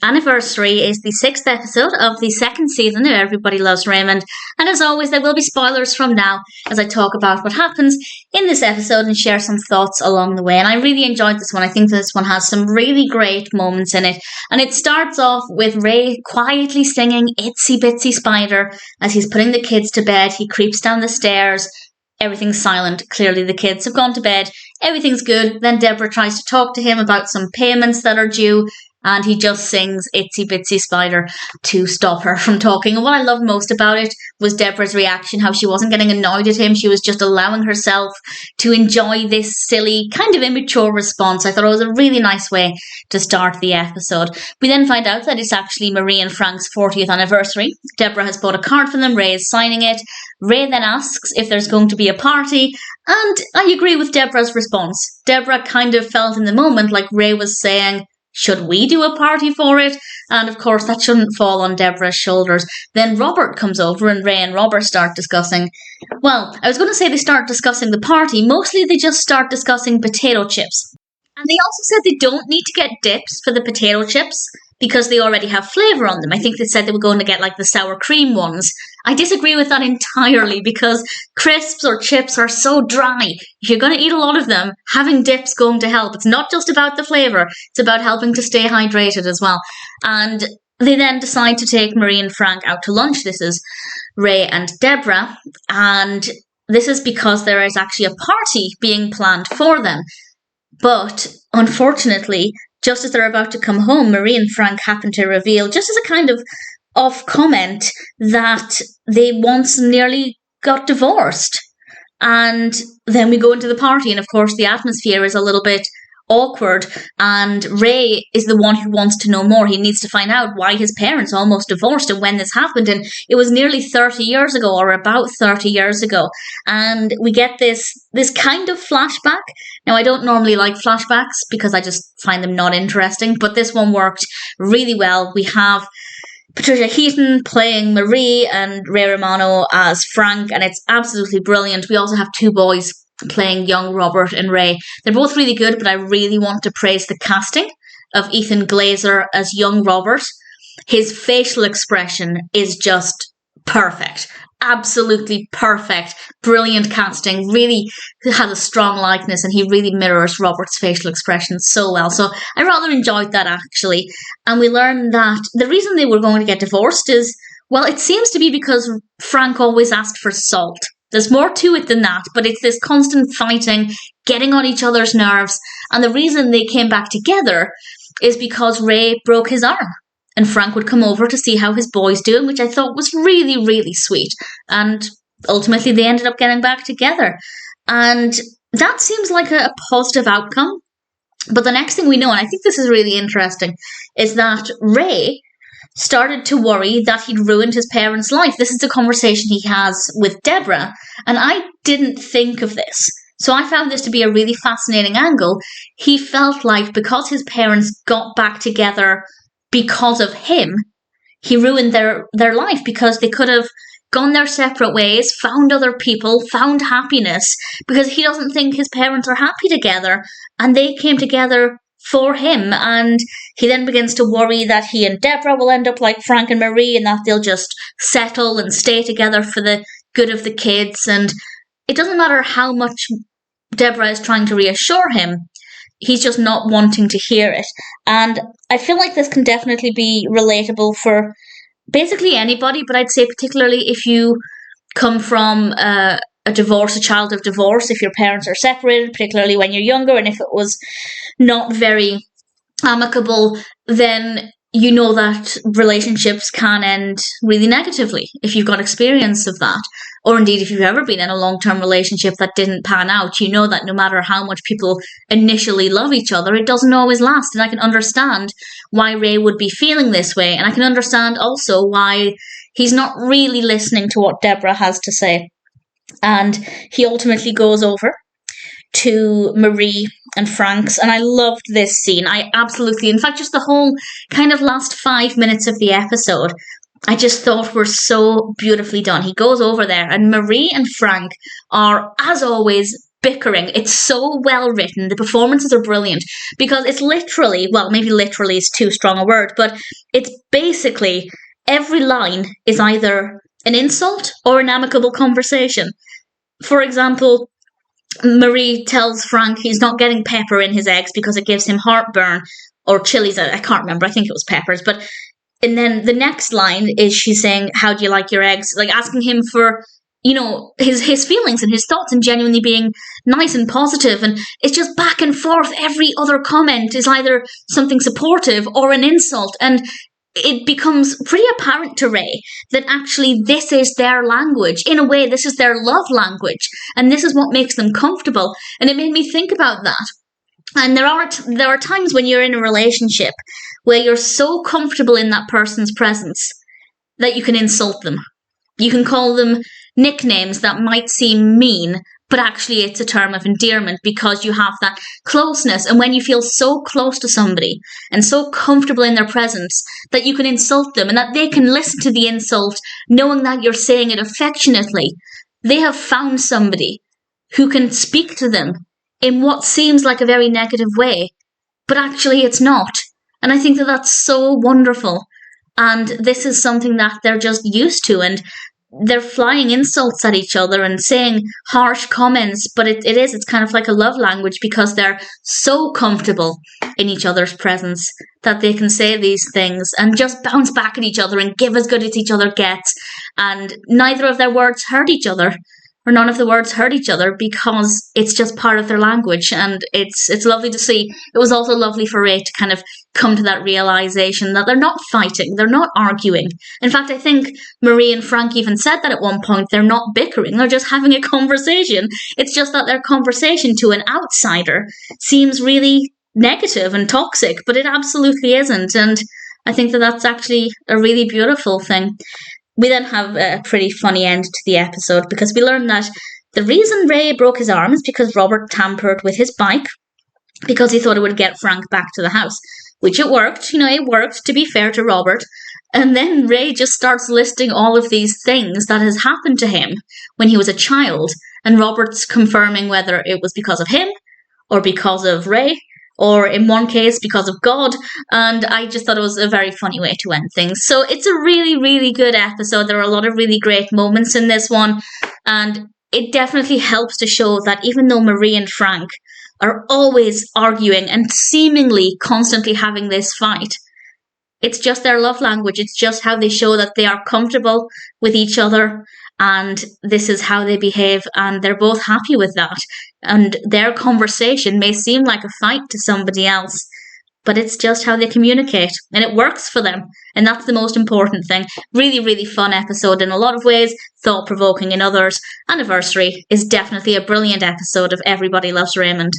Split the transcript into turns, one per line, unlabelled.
anniversary is the 6th episode of the 2nd season of Everybody Loves Raymond, and as always there will be spoilers from now as I talk about what happens in this episode and share some thoughts along the way. And I really enjoyed this one. I think this one has some really great moments in it, and it starts off with Ray quietly singing Itsy Bitsy Spider as he's putting the kids to bed. He creeps down the stairs. Everything's silent. Clearly the kids have gone to bed. Everything's good. Then Debra tries to talk to him about some payments that are due, and he just sings Itsy Bitsy Spider to stop her from talking. And what I loved most about it was Debra's reaction, how she wasn't getting annoyed at him. She was just allowing herself to enjoy this silly, kind of immature response. I thought it was a really nice way to start the episode. We then find out that it's actually Marie and Frank's 40th anniversary. Debra has bought a card for them. Ray is signing it. Ray then asks if there's going to be a party, and I agree with Debra's response. Debra kind of felt in the moment like Ray was saying, should we do a party for it? And of course, that shouldn't fall on Debra's shoulders. Then Robert comes over and Ray and Robert start discussing. Well, I was going to say they start discussing the party. Mostly they just start discussing potato chips. And they also said they don't need to get dips for the potato chips because they already have flavour on them. I think they said they were going to get like the sour cream ones. I disagree with that entirely because crisps or chips are so dry. If you're going to eat a lot of them, having dips going to help. It's not just about the flavour, it's about helping to stay hydrated as well. And they then decide to take Marie and Frank out to lunch. This is Ray and Debra, and this is because there is actually a party being planned for them. But unfortunately, just as they're about to come home, Marie and Frank happen to reveal, just as a kind of off comment, that they once nearly got divorced. And then we go into the party, and of course the atmosphere is a little bit awkward, and Ray is the one who wants to know more. He needs to find out why his parents almost divorced and when this happened, and it was nearly 30 years ago, or about 30 years ago. And we get this kind of flashback. Now, I don't normally like flashbacks because I just find them not interesting, but this one worked really well. We have Patricia Heaton playing Marie and Ray Romano as Frank, and it's absolutely brilliant. We also have two boys playing young Robert and Ray. They're both really good, but I really want to praise the casting of Ethan Glazer as young Robert. His facial expression is just perfect. Absolutely perfect. Brilliant casting. Really has a strong likeness, and he really mirrors Robert's facial expression so well. So I rather enjoyed that, actually. And we learned that the reason they were going to get divorced is, well, it seems to be because Frank always asked for salt. There's more to it than that, but it's this constant fighting, getting on each other's nerves. And the reason they came back together is because Ray broke his arm. And Frank would come over to see how his boy's doing, which I thought was really, really sweet. And ultimately they ended up getting back together. And that seems like a positive outcome. But the next thing we know, and I think this is really interesting, is that Ray started to worry that he'd ruined his parents' life. This is the conversation he has with Debra, and I didn't think of this. So I found this to be a really fascinating angle. He felt like because his parents got back together because of him, he ruined their life, because they could have gone their separate ways, found other people, found happiness, because he doesn't think his parents are happy together, and they came together for him. And he then begins to worry that he and Debra will end up like Frank and Marie, and that they'll just settle and stay together for the good of the kids. And it doesn't matter how much Debra is trying to reassure him, he's just not wanting to hear it. And I feel like this can definitely be relatable for basically anybody, but I'd say particularly if you come from a child of divorce, if your parents are separated, particularly when you're younger, and if it was not very amicable, then you know that relationships can end really negatively if you've got experience of that. Or indeed, if you've ever been in a long-term relationship that didn't pan out, you know that no matter how much people initially love each other, it doesn't always last. And I can understand why Ray would be feeling this way. And I can understand also why he's not really listening to what Debra has to say. And he ultimately goes over to Marie and Frank's, and I loved this scene. I absolutely, in fact, just the whole kind of last 5 minutes of the episode, I just thought were so beautifully done. He goes over there, and Marie and Frank are, as always, bickering. It's so well written. The performances are brilliant because it's literally, well, maybe literally is too strong a word, but it's basically every line is either an insult or an amicable conversation. For example, Marie tells Frank he's not getting pepper in his eggs because it gives him heartburn, or chilies, I can't remember, I think it was peppers, but and then the next line is she's saying, how do you like your eggs? Like asking him for, his feelings and his thoughts and genuinely being nice and positive. And it's just back and forth. Every other comment is either something supportive or an insult. And it becomes pretty apparent to Ray that actually this is their language. In a way, this is their love language. And this is what makes them comfortable. And it made me think about that. And there are times when you're in a relationship where you're so comfortable in that person's presence that you can insult them. You can call them nicknames that might seem mean, but actually it's a term of endearment because you have that closeness. And when you feel so close to somebody and so comfortable in their presence that you can insult them and that they can listen to the insult knowing that you're saying it affectionately, they have found somebody who can speak to them in what seems like a very negative way, but actually it's not. And I think that that's so wonderful. And this is something that they're just used to, and they're flying insults at each other and saying harsh comments, but it's kind of like a love language because they're so comfortable in each other's presence that they can say these things and just bounce back at each other and give as good as each other gets. And neither of their words hurt each other. Or none of the words hurt each other because it's just part of their language, and it's lovely to see. It was also lovely for Ray to kind of come to that realization that they're not fighting, they're not arguing. In fact, I think Marie and Frank even said that at one point. They're not bickering, they're just having a conversation. It's just that their conversation to an outsider seems really negative and toxic, but it absolutely isn't, and I think that that's actually a really beautiful thing. We then have a pretty funny end to the episode because we learn that the reason Ray broke his arm is because Robert tampered with his bike because he thought it would get Frank back to the house, which it worked. It worked, to be fair to Robert. And then Ray just starts listing all of these things that has happened to him when he was a child, and Robert's confirming whether it was because of him or because of Ray, or in one case because of God, and I just thought it was a very funny way to end things. So it's a really, really good episode. There are a lot of really great moments in this one, and it definitely helps to show that even though Marie and Frank are always arguing and seemingly constantly having this fight, it's just their love language. It's just how they show that they are comfortable with each other, and this is how they behave, and they're both happy with that. And their conversation may seem like a fight to somebody else, but it's just how they communicate, and it works for them, and that's the most important thing. Really, really fun episode in a lot of ways, thought-provoking in others. Anniversary is definitely a brilliant episode of Everybody Loves Raymond.